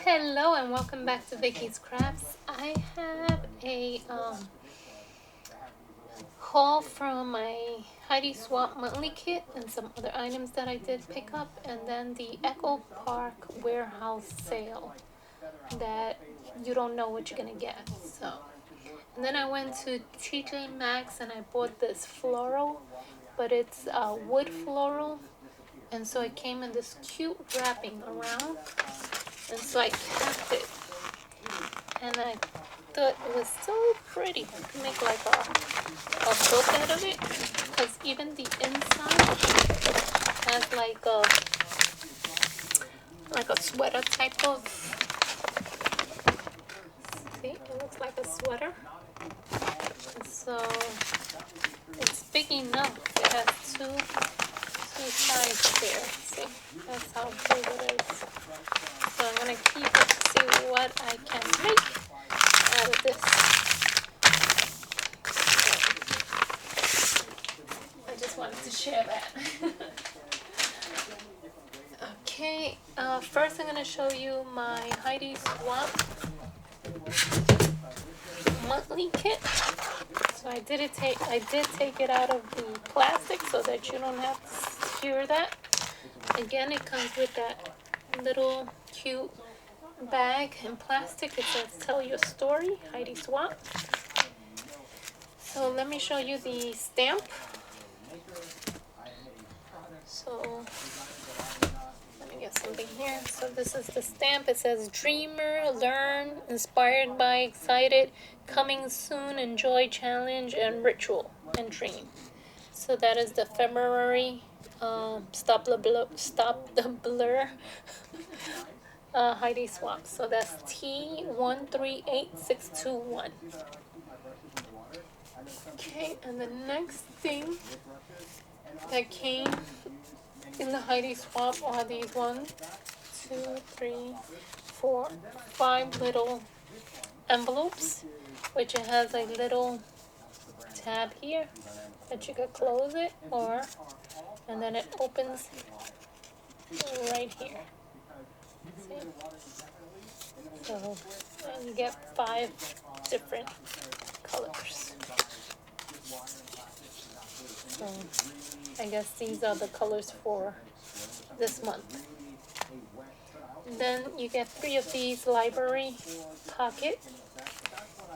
Hello and welcome back to Vicky's Crafts. I have a haul from my Heidi Swapp Monthly Kit and some other items that I did pick up, and then the Echo Park warehouse sale that you don't know what you're gonna get. And then I went to TJ Maxx and I bought this floral, but it's wood floral, and so it came in this cute wrapping around, and so I kept it. And I thought it was so pretty. You can make like a book out of it, because even the inside has like a sweater type of. See, it looks like a sweater. So it's big enough. It has two sides there. See, that's how big it is. So I'm gonna keep it to see what I can make out of this. I just wanted to share that. Okay, first I'm gonna show you my Heidi Swapp Monthly Kit. So I did take it out of the plastic so that you don't have to hear that. Again, it comes with that little cute bag in plastic. It says "Tell Your Story, Heidi Swapp." So let me show you the stamp. So let me get something here. So this is the stamp. It says "Dreamer, Learn, Inspired by, Excited, Coming Soon, Enjoy, Challenge, and Ritual, and Dream." So that is the February Stop the Blur Heidi Swapp. So that's T138621. Okay, and the next thing that came in the Heidi Swapp are these 1, 2, 3, 4, 5 little envelopes, which it has a little tab here that you could close it, and then it opens right here. See? So you get 5 different colors. So I guess these are the colors for this month. Then you get 3 of these library pocket,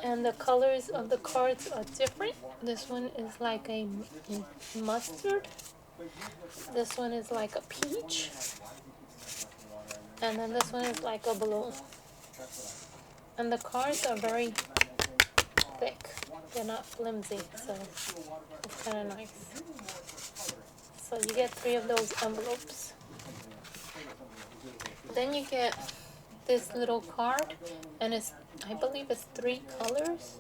and the colors of the cards are different. This one is like a mustard. This one is like a peach. And then this one is like a blue. And the cards are very thick. They're not flimsy, so it's kind of nice. So you get 3 of those envelopes. Then you get this little card, and I believe it's 3 colors.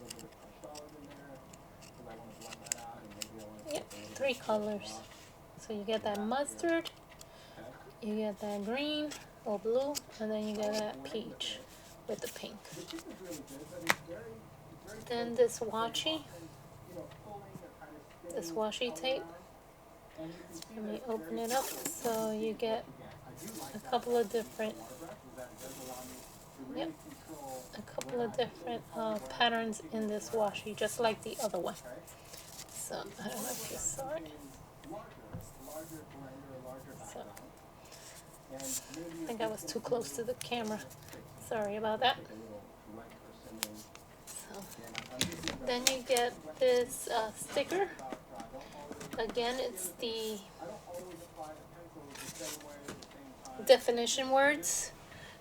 Yep, 3 colors. So you get that mustard, you get that green or blue, and then you get that peach with the pink. Then this washi tape. Let me open it up. So you get a couple of different patterns in this washi, just like the other one. So I don't know if you saw it. So I think I was too close to the camera. Sorry about that. So then you get this sticker. Again, it's the definition words.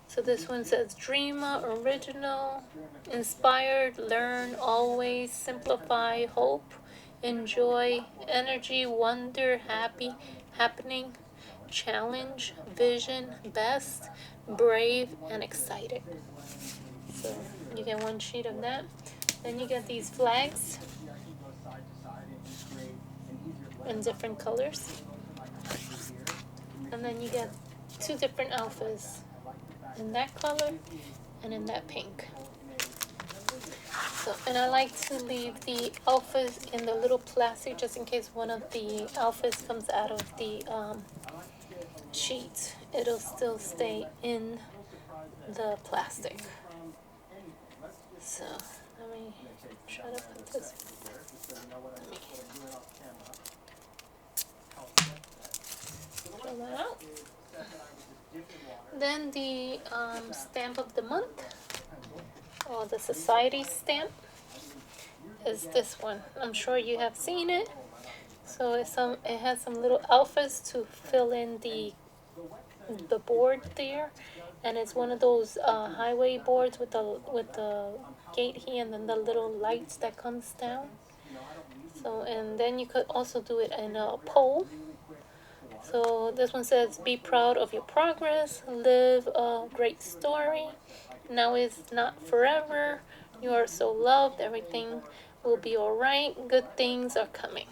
So this one says dreamer, original, inspired, learn, always, simplify, hope, enjoy, energy, wonder, happy, happening, challenge, vision, best, brave, and excited. So you get 1 sheet of that. Then you get these flags in different colors. And then you get 2 different alphas, in that color and in that pink. So, and I like to leave the alphas in the little plastic just in case one of the alphas comes out of the sheet. It'll still stay in the plastic. So let me try to put this. Let me throw that out. Then the stamp of the month, or the society stamp, is this one. I'm sure you have seen it. So it has some little alphas to fill in the board there, and it's one of those highway boards with the gate here, and then the little lights that comes down. So, and then you could also do it in a pole. So this one says, be proud of your progress, live a great story. Now is not forever. You are so loved. Everything will be all right. Good things are coming.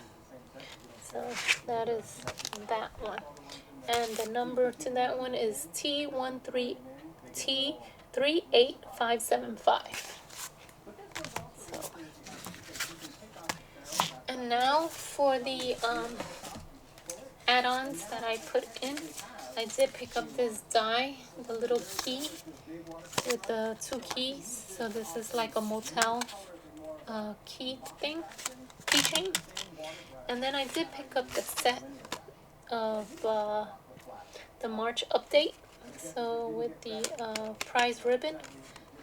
So that is that one. And the number to that one is T38575. So, and now for the add-ons that I put in. I did pick up this die, the little key with the 2 keys. So this is like a motel key thing, keychain. And then I did pick up the set of the March update. So with the prize ribbon.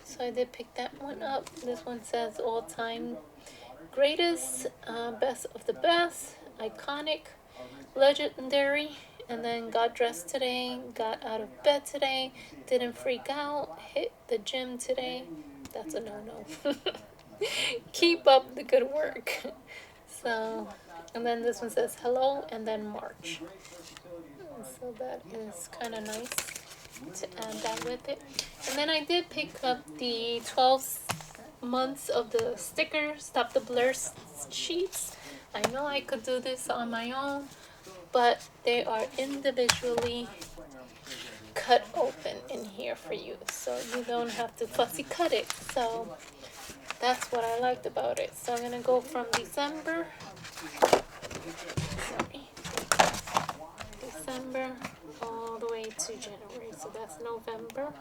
So I did pick that one up. This one says all-time greatest, best of the best, iconic, legendary, and then got dressed today, got out of bed today, didn't freak out, hit the gym today. That's a no-no. Keep up the good work. So, and then this one says hello, and then March. So that is kind of nice to add that with it. And then I did pick up the 12 months of the stickers, Stop the Blur sheets. I know I could do this on my own, but they are individually cut open in here for you, so you don't have to fussy cut it. So that's what I liked about it. So I'm gonna go from December all the way to January. So that's November,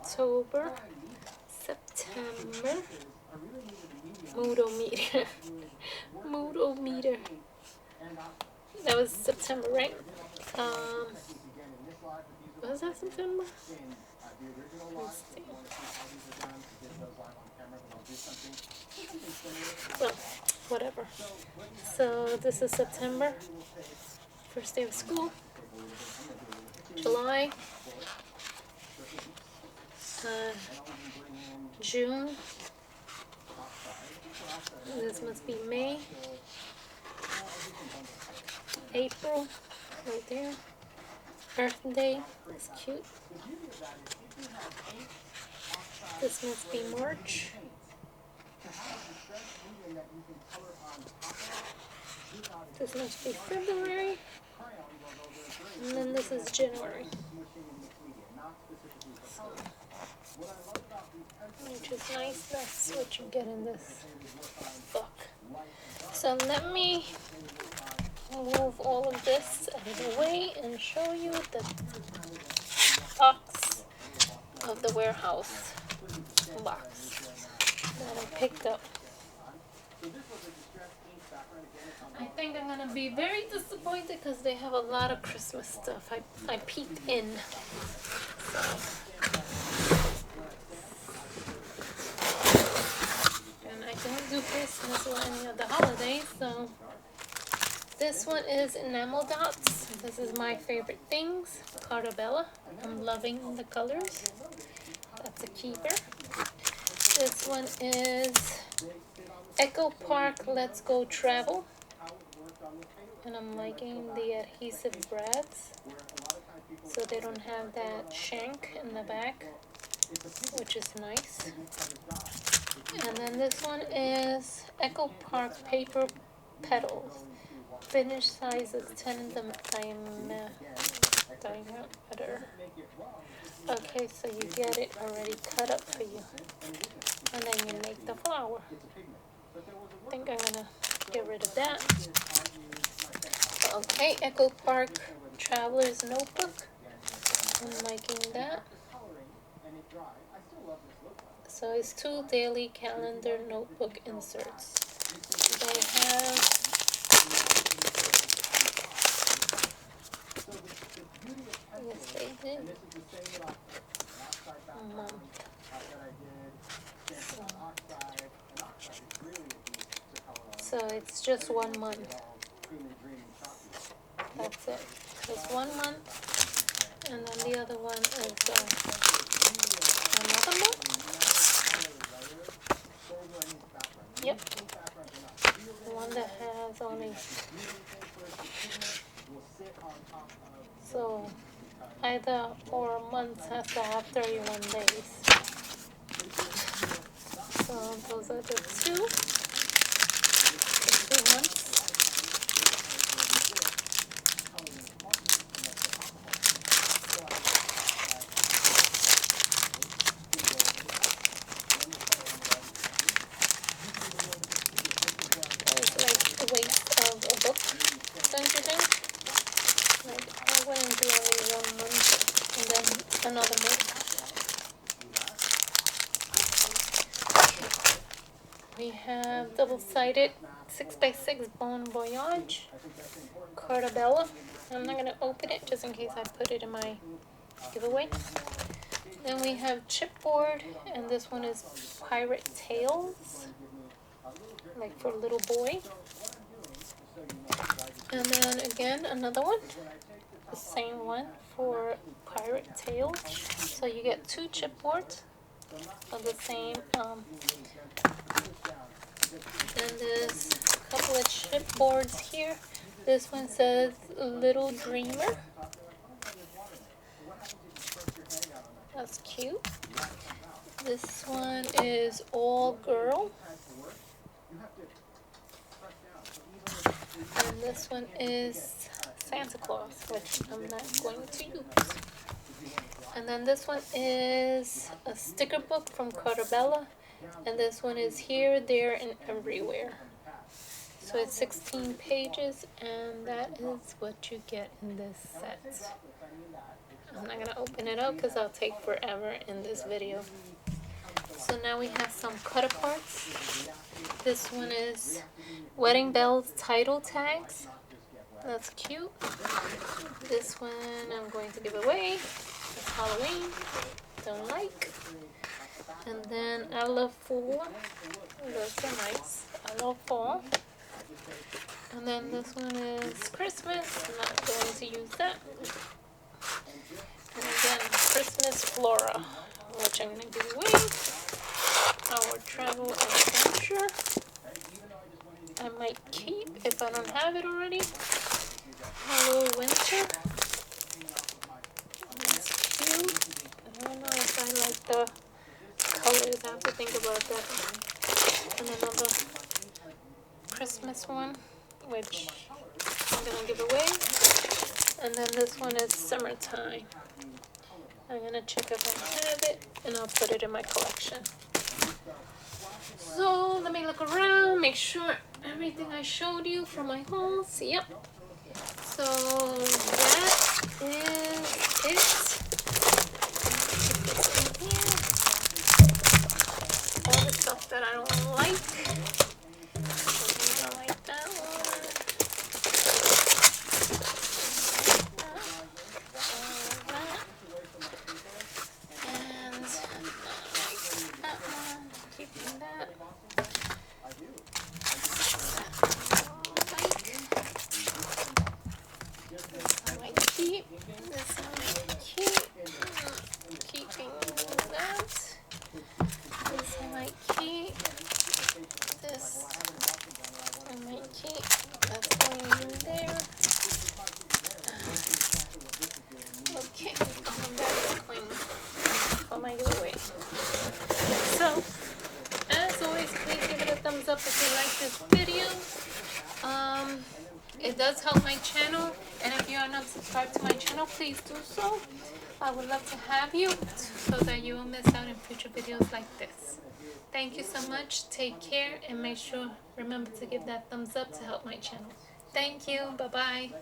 October, September. Moodometer. Moodometer. That was September, right? Was that September? Let's see. Well, whatever. So this is September, first day of school. July, June. This must be May. April, right there. Earth Day, that's cute. This must be March. This must be February. And then this is January. So, which is nice. That's what you get in this book. So let me move all of this out of the way and show you the box of the warehouse box that I picked up. I think I'm gonna be very disappointed because they have a lot of Christmas stuff. I peeked in. So. And I don't do Christmas or any of the holidays, so this one is enamel dots. This is my favorite things. Cartabella. I'm loving the colors. That's a keeper. This one is Echo Park Let's Go Travel. And I'm liking the adhesive brads, so they don't have that shank in the back, which is nice. And then this one is Echo Park Paper Petals. Finish size is 10 diameter. Okay, so you get it already cut up for you. And then you make the flower. I think I'm gonna get rid of that. Okay, Echo Park Traveler's Notebook. I'm liking that. So it's 2 daily calendar notebook inserts. They have yes, they did a month. So it's just 1 month. That's it. Just 1 month, and then the other one is another month. Yep. The one that has only. So either or months has to have 31 days. So those are the two months. It's like a waste of a book, don't you think? Like, I wouldn't do only 1 month and then another month. We have double-sided 6x6 Bon Voyage Cartabella. I'm not going to open it just in case I put it in my giveaway. Then we have chipboard, and this one is Pirate Tales, like for a little boy. And then again, another one, the same one for Pirate Tales. So you get 2 chipboards of the same. Then there's a couple of chipboards here. This one says Little Dreamer. That's cute. This one is All Girl. And this one is Santa Claus, which I'm not going to use. And then this one is a sticker book from Cartabella. And this one is Here, There, and Everywhere. So it's 16 pages, and that is what you get in this set. I'm not going to open it up because I'll take forever in this video. So now we have some cut-aparts. This one is Wedding Bells title tags. That's cute. This one I'm going to give away. It's Halloween. Don't like. And then I Love Fall. Those are nice. I Love Fall. And then this one is Christmas. I'm not going to use that. And again, Christmas Flora, which I'm going to give away. Our Travel Adventure. I might keep if I don't have it already. Hello Winter. That's cute. I don't know if I like the colors. I have to think about that. And another Christmas one, which I'm going to give away. And then this one is Summertime. I'm going to check if I have it, and I'll put it in my collection. So let me look around, make sure everything I showed you from my hauls. Yep. So that is it. All the stuff that I don't like. I don't like that one. Keeping that. This I might keep. This I might keep. Keeping that. This I might keep. This I might keep. That's going in there. Okay, I'm back to clean for my giveaway. So, as always, please give it a thumbs up if you like this video. It does help my channel, and if you are not subscribed to my channel, please do so. I would love to have you so that you won't miss out in future videos like this. Thank you so much. Take care, and make sure, remember to give that thumbs up to help my channel. Thank you. Bye-bye.